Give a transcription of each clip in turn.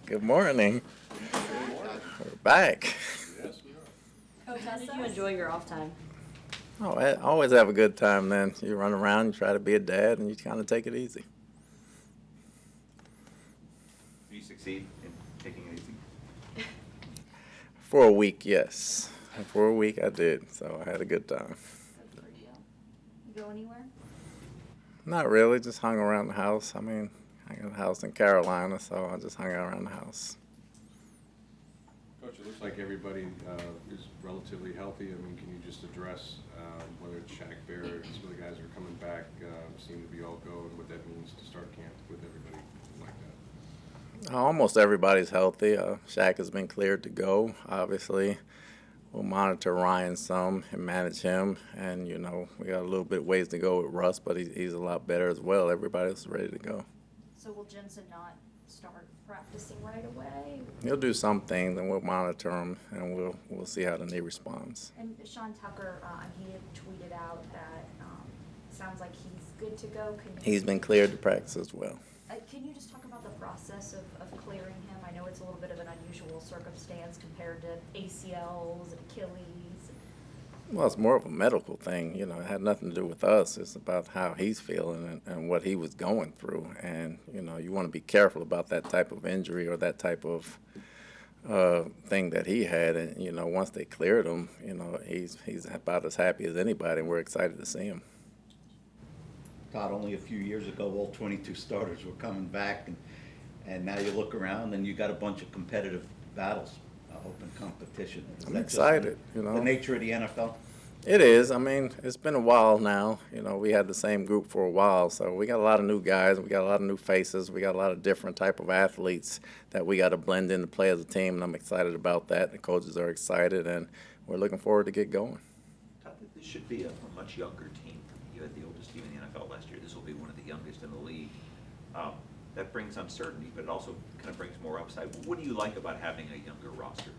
Good morning. We're back. Coach, how did you enjoy your off time? Oh, I always have a good time then. You run around, you try to be a dad, and you kind of take it easy. Do you succeed in taking it easy? For a week, yes. For a week, I did, so I had a good time. Good for you. You go anywhere? Not really, just hung around the house. I mean, I got a house in Carolina, so I just hung out around the house. Coach, it looks like everybody is relatively healthy. I mean, can you just address whether it's Shaq Barrett, some of the guys that are coming back seem to be all go, and what that means to start camp with everybody like that? Almost everybody's healthy. Shaq has been cleared to go, obviously. We'll monitor Ryan some and manage him. And, you know, we got a little bit ways to go with Russ, but he's a lot better as well. Everybody's ready to go. So will Jensen not start practicing right away? He'll do some things, and we'll monitor him, and we'll see how the knee responds. And Sean Tucker, he had tweeted out that sounds like he's good to go. He's been cleared to practice as well. Can you just talk about the process of clearing him? I know it's a little bit of an unusual circumstance compared to ACLs and Achilles. Well, it's more of a medical thing. You know, it had nothing to do with us. It's about how he's feeling and what he was going through. And, you know, you want to be careful about that type of injury or that type of thing that he had. And, you know, once they cleared him, you know, he's about as happy as anybody, and we're excited to see him. Todd, only a few years ago, all 22 starters were coming back, and now you look around and you got a bunch of competitive battles, open competition. I'm excited, you know. The nature of the NFL? It is. I mean, it's been a while now. You know, we had the same group for a while, so we got a lot of new guys. We got a lot of new faces. We got a lot of different type of athletes that we got to blend in to play as a team, and I'm excited about that. The coaches are excited, and we're looking forward to get going. Todd, this should be a much younger team. You had the oldest team in the NFL last year. This will be one of the youngest in the league. That brings uncertainty, but it also kind of brings more upside. What do you like about having a younger roster?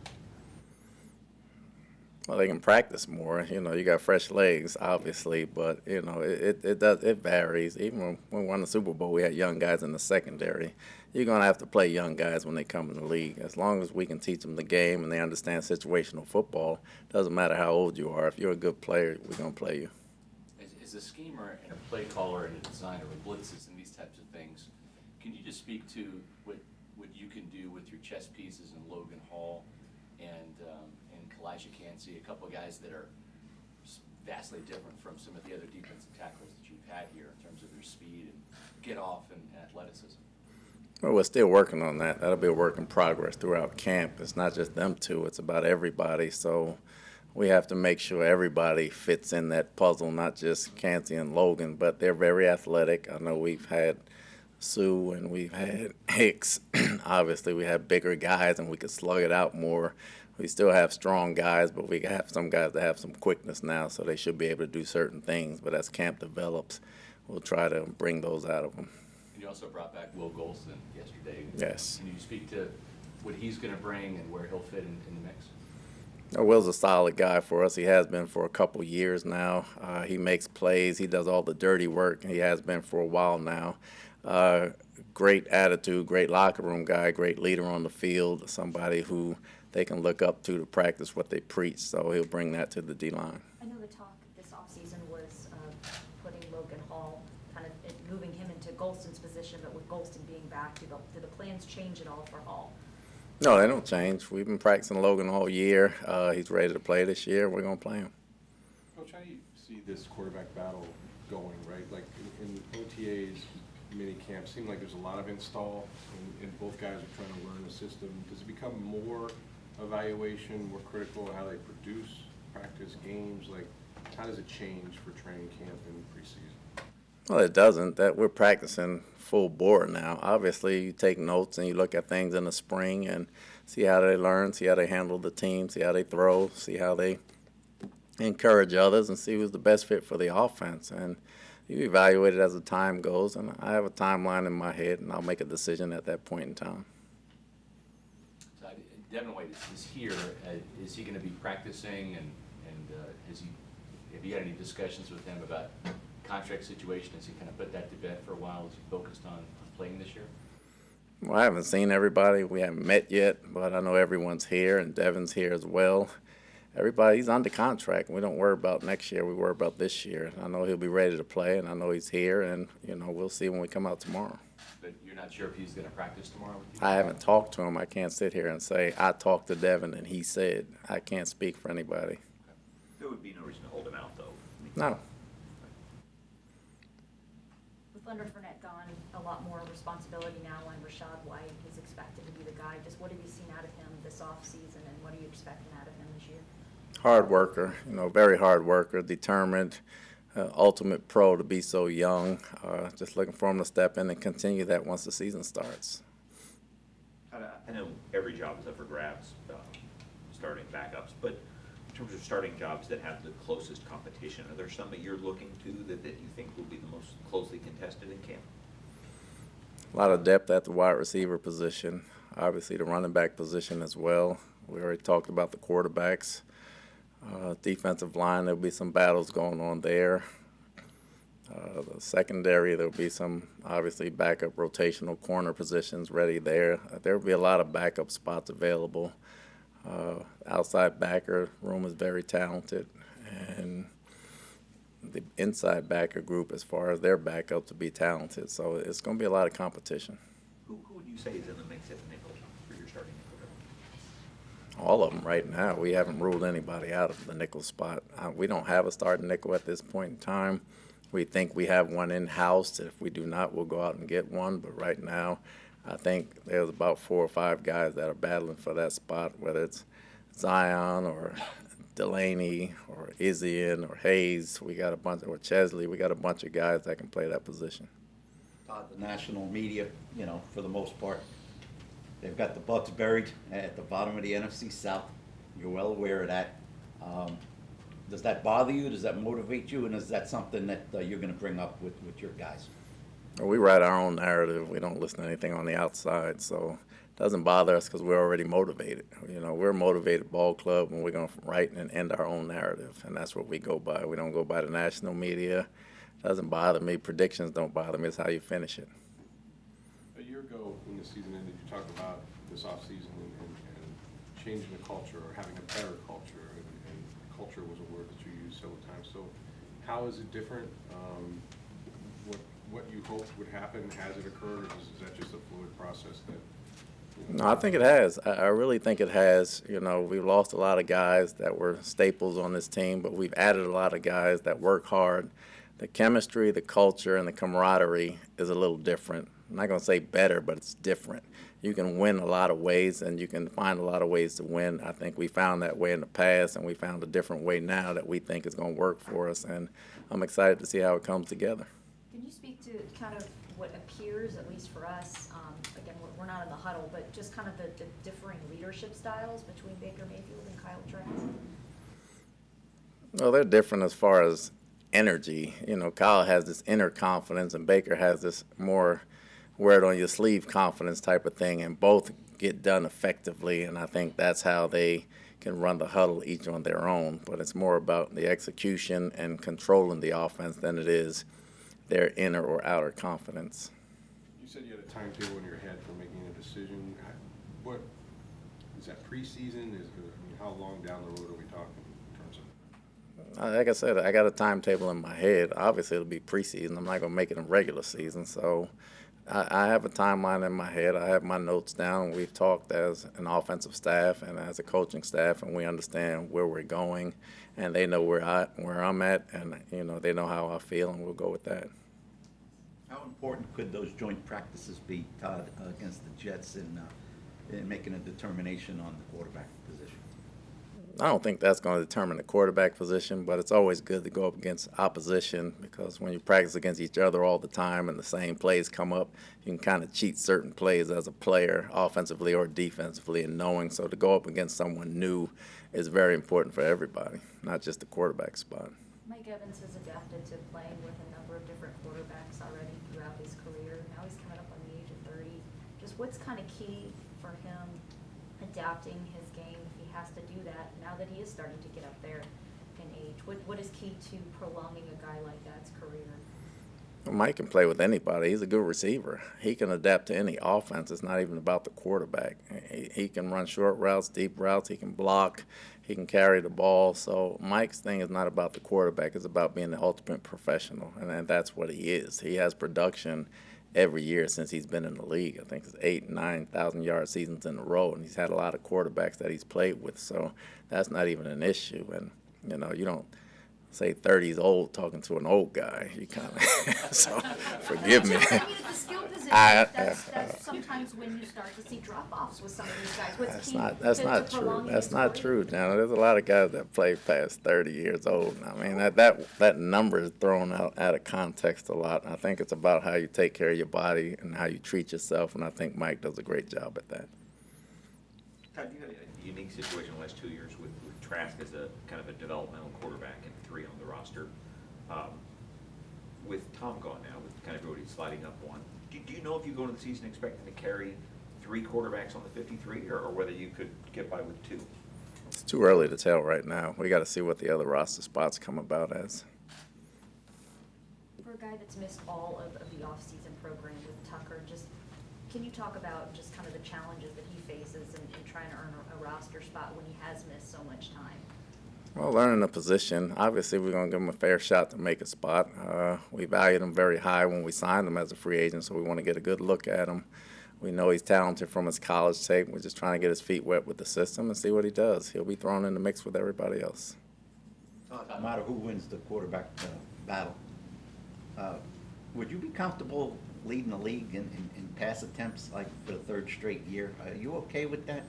Well, they can practice more. You know, you got fresh legs, obviously, but you know, it varies. Even when we won the Super Bowl, we had young guys in the secondary. You're gonna have to play young guys when they come in the league. As long as we can teach them the game and they understand situational football, doesn't matter how old you are. If you're a good player, we're gonna play you. As a schemer and a play caller and a designer with blitzes and these types of things, can you just speak to what you can do with your chess pieces in Logan Hall and Kalijah Kancey, a couple of guys that are vastly different from some of the other defensive tackles that you've had here in terms of their speed and get off and athleticism? Well, we're still working on that. That'll be a work in progress throughout camp. It's not just them two, it's about everybody. So we have to make sure everybody fits in that puzzle, not just Kancey and Logan, but they're very athletic. I know we've had Sue and we've had Hicks. Obviously, we have bigger guys and we could slug it out more. We still have strong guys, but we have some guys that have some quickness now, so they should be able to do certain things. But as camp develops, we'll try to bring those out of them. And you also brought back Will Golston yesterday. Yes. Can you speak to what he's going to bring and where he'll fit in the mix? Will's a solid guy for us. He has been for a couple years now. He makes plays. He does all the dirty work. He has been for a while now. Great attitude, great locker room guy, great leader on the field, somebody who they can look up to practice what they preach, so he'll bring that to the D-line. I know the talk this offseason was putting Logan Hall, kind of moving him into Golston's position, but with Golston being back, do the plans change at all for Hall? No, they don't change. We've been practicing Logan all year. He's ready to play this year. We're going to play him. Coach, how do you see this quarterback battle going, right? Like in OTAs, mini camp, seemed like there's a lot of install, and both guys are trying to learn the system. Does it become more evaluation, more critical of how they produce, practice, games? Like, how does it change for training camp and preseason? Well, it doesn't. That we're practicing full bore now. Obviously, you take notes and you look at things in the spring and see how they learn, see how they handle the team, see how they throw, see how they encourage others, and see who's the best fit for the offense. And you evaluate it as the time goes, and I have a timeline in my head, and I'll make a decision at that point in time. So Devin White is here. Is he going to be practicing, and have you had any discussions with him about contract situation? Has he kind of put that to bed for a while? Is he focused on playing this year? Well, I haven't seen everybody. We haven't met yet, but I know everyone's here, and Devin's here as well. Everybody's under contract. We don't worry about next year. We worry about this year. I know he'll be ready to play, and I know he's here, and, we'll see when we come out tomorrow. But you're not sure if he's going to practice tomorrow with you? I haven't talked to him. I can't sit here and say, I talked to Devin, and he said. I can't speak for anybody. There would be no reason to hold him out, though. No. With Leonard Fournette gone, a lot more responsibility now on Rashad White. He's expected to be the guy. Just what have you seen out of him this offseason, and what are you expecting out of him this year? Hard worker, very hard worker, determined, ultimate pro to be so young. Just looking for him to step in and continue that once the season starts. I know every job is up for grabs, starting backups, but in terms of starting jobs that have the closest competition, are there some that you're looking to that you think will be the most closely contested in camp? A lot of depth at the wide receiver position, obviously the running back position as well. We already talked about the quarterbacks. Defensive line, there'll be some battles going on there. The secondary, there'll be some, obviously, backup rotational corner positions ready there. There'll be a lot of backup spots available. Outside backer room is very talented. And the inside backer group, as far as their backup, to be talented. So it's going to be a lot of competition. Who would you say is in the mix at the nickel for your starting nickel? All of them right now. We haven't ruled anybody out of the nickel spot. We don't have a starting nickel at this point in time. We think we have one in-house. If we do not, we'll go out and get one. But right now, I think there's about 4 or 5 guys that are battling for that spot, whether it's Zion or Delaney or Izzian or Hayes. We got a bunch, or Chesley. We got a bunch of guys that can play that position. Todd, the national media, for the most part, they've got the Bucs buried at the bottom of the NFC South. You're well aware of that. Does that bother you? Does that motivate you? And is that something that you're going to bring up with your guys? We write our own narrative. We don't listen to anything on the outside, so it doesn't bother us because we're already motivated. We're a motivated ball club, and we're going to write and end our own narrative, and that's what we go by. We don't go by the national media. It doesn't bother me. Predictions don't bother me. It's how you finish it. A year ago, when the season ended, you talked about this offseason and changing the culture or having a better culture, and culture was a word that you used several times. So how is it different? What you hoped would happen, has it occurred, or is that just a fluid process that? No, I think it has. I really think it has. We've lost a lot of guys that were staples on this team, but we've added a lot of guys that work hard. The chemistry, the culture, and the camaraderie is a little different. I'm not going to say better, but it's different. You can win a lot of ways, and you can find a lot of ways to win. I think we found that way in the past, and we found a different way now that we think is going to work for us, and I'm excited to see how it comes together. Can you speak to kind of what appears, at least for us, again, we're not in the huddle, but just kind of the differing leadership styles between Baker Mayfield and Kyle Trask? Well, they're different as far as energy. Kyle has this inner confidence, and Baker has this more wear it on your sleeve confidence type of thing, and both get done effectively, and I think that's how they can run the huddle each on their own. But it's more about the execution and controlling the offense than it is their inner or outer confidence. You said you had a timetable in your head for making a decision. What is that, preseason? How long down the road are we talking in terms of? Like I said, I got a timetable in my head. Obviously, it'll be preseason. I'm not going to make it in regular season. So I have a timeline in my head. I have my notes down. We've talked as an offensive staff and as a coaching staff, and we understand where we're going, and they know where I'm at, and they know how I feel, and we'll go with that. How important could those joint practices be, Todd, against the Jets in making a determination on the quarterback position? I don't think that's going to determine the quarterback position, but it's always good to go up against opposition because when you practice against each other all the time and the same plays come up, you can kind of cheat certain plays as a player, offensively or defensively, and knowing. So to go up against someone new is very important for everybody, not just the quarterback spot. Mike Evans has adapted to playing with a number of different quarterbacks already throughout his career. Now he's coming up on the age of 30. Just what's kind of key for him adapting his game if he has to do that now that he is starting to get up there in age? What is key to prolonging a guy like that's career? Mike can play with anybody. He's a good receiver. He can adapt to any offense. It's not even about the quarterback. He can run short routes, deep routes. He can block. He can carry the ball. So Mike's thing is not about the quarterback. It's about being the ultimate professional, and that's what he is. He has production every year since he's been in the league. I think it's 9,000-yard seasons in a row, and he's had a lot of quarterbacks that he's played with. So that's not even an issue. And, you don't say 30's old talking to an old guy. You kind of, so forgive me. I mean, at the skill position, that's sometimes when you start to see drop-offs with some of these guys. What's key to prolonging That's his not career? true. Now, there's a lot of guys that play past 30 years old. I mean, that number is thrown out of context a lot. I think it's about how you take care of your body and how you treat yourself, and I think Mike does a great job at that. Todd, you had a unique situation the last 2 years with Trask as a kind of a developmental quarterback and 3 on the roster. With Tom gone now, with kind of everybody sliding up one, do you know if you go into the season expecting to carry 3 quarterbacks on the 53 or whether you could get by with 2? It's too early to tell right now. We got to see what the other roster spots come about as. For a guy that's missed all of the off-season program with Tucker, just can you talk about just kind of the challenges that he faces in trying to earn a roster spot when he has missed so much time? Well, learning the position. Obviously, we're going to give him a fair shot to make a spot. We valued him very high when we signed him as a free agent, so we want to get a good look at him. We know he's talented from his college tape. We're just trying to get his feet wet with the system and see what he does. He'll be thrown in the mix with everybody else. No matter who wins the quarterback battle, would you be comfortable leading the league in pass attempts like for the 3rd straight year? Are you okay with that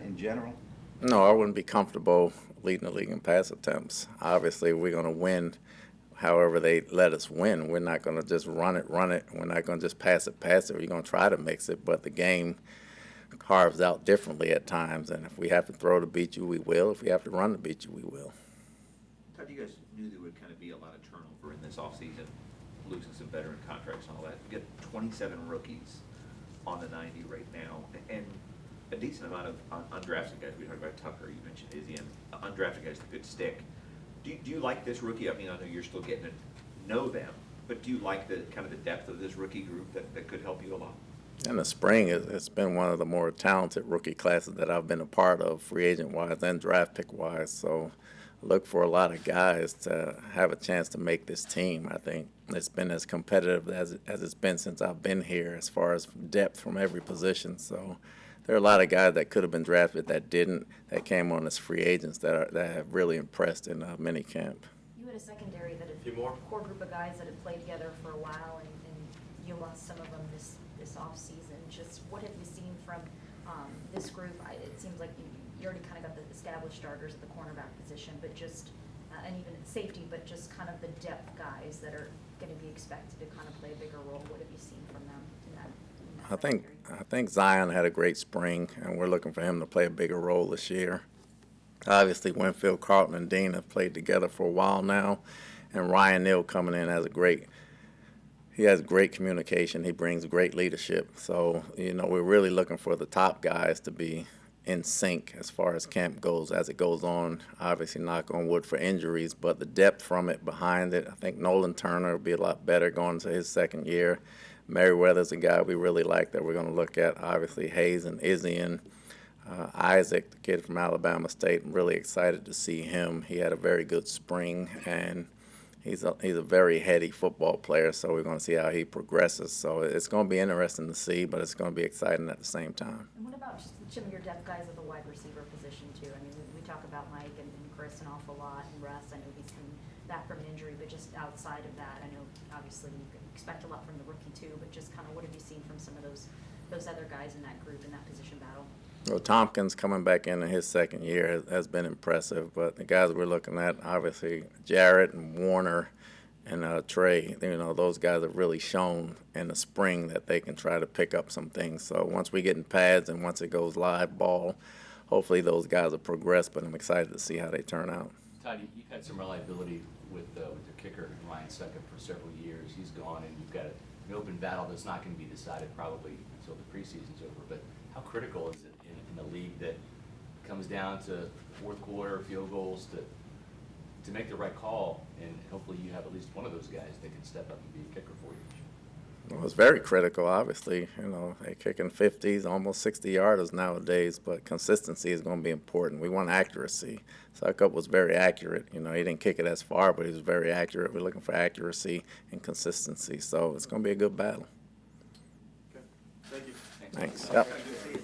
in general? No, I wouldn't be comfortable leading the league in pass attempts. Obviously, we're going to win however they let us win. We're not going to just run it. We're not going to just pass it. We're going to try to mix it, but the game carves out differently at times, and if we have to throw to beat you, we will. If we have to run to beat you, we will. Todd, you guys knew there would kind of be a lot of turnover in this offseason, losing some veteran contracts and all that. You get 27 rookies on the 90 right now, and a decent amount of undrafted guys. We talked about Tucker, you mentioned Izzy, and undrafted guys that could stick. Do you like this rookie? I mean, I know you're still getting to know them, but do you like the kind of the depth of this rookie group that could help you a lot? In the spring, it's been one of the more talented rookie classes that I've been a part of, free agent-wise and draft pick-wise. So I look for a lot of guys to have a chance to make this team. I think it's been as competitive as it's been since I've been here as far as depth from every position. So there are a lot of guys that could have been drafted that didn't, that came on as free agents that have really impressed in mini camp. You had a secondary that had a core group of guys that had played together for a while, and you lost some of them this off season. Just what have you seen from this group? It seems like you already kind of got the established starters at the cornerback position, but just and even at safety, but just kind of the depth guys that are going to be expected to kind of play a bigger role. What have you seen from them in that secondary? I think Zion had a great spring, and we're looking for him to play a bigger role this year. Obviously, Winfield, Carlton, and Dean have played together for a while now, and Ryan Neal coming in has great communication. He brings great leadership. So, we're really looking for the top guys to be in sync as far as camp goes as it goes on. Obviously, knock on wood for injuries, but the depth from it behind it, I think Nolan Turner will be a lot better going to his 2nd year. Merriweather's a guy we really like that we're going to look at. Obviously, Hayes and Izzy and Isaac, the kid from Alabama State. I'm really excited to see him. He had a very good spring, and he's a very heady football player, so we're going to see how he progresses. So it's going to be interesting to see, but it's going to be exciting at the same time. And what about just some of your depth guys at the wide receiver position, too? I mean, we talk about Mike and Chris an awful lot, and Russ. I know he's coming back from an injury, but just outside of that, I know obviously you can expect a lot from the rookie, too, but just kind of what have you seen from some of those other guys in that group, in that position battle? Well, Tompkins coming back in his 2nd year has been impressive, but the guys we're looking at, obviously Jarrett and Warner and Trey, those guys have really shown in the spring that they can try to pick up some things. So once we get in pads and once it goes live ball, hopefully those guys will progress, but I'm excited to see how they turn out. Todd, you've had some reliability with your kicker, Ryan Suckup, for several years. He's gone, and you've got an open battle that's not going to be decided probably until the preseason's over. But how critical is it in a league that comes down to 4th quarter field goals to, to make the right call, and hopefully you have at least one of those guys that can step up and be a kicker for you. Well, it's very critical, obviously. They're kicking 50s, almost 60-yarders nowadays, but consistency is going to be important. We want accuracy. Suckup was very accurate. He didn't kick it as far, but he was very accurate. We're looking for accuracy and consistency, so it's going to be a good battle. Okay. Thank you. Thanks. Thanks. Yep. Good to see you.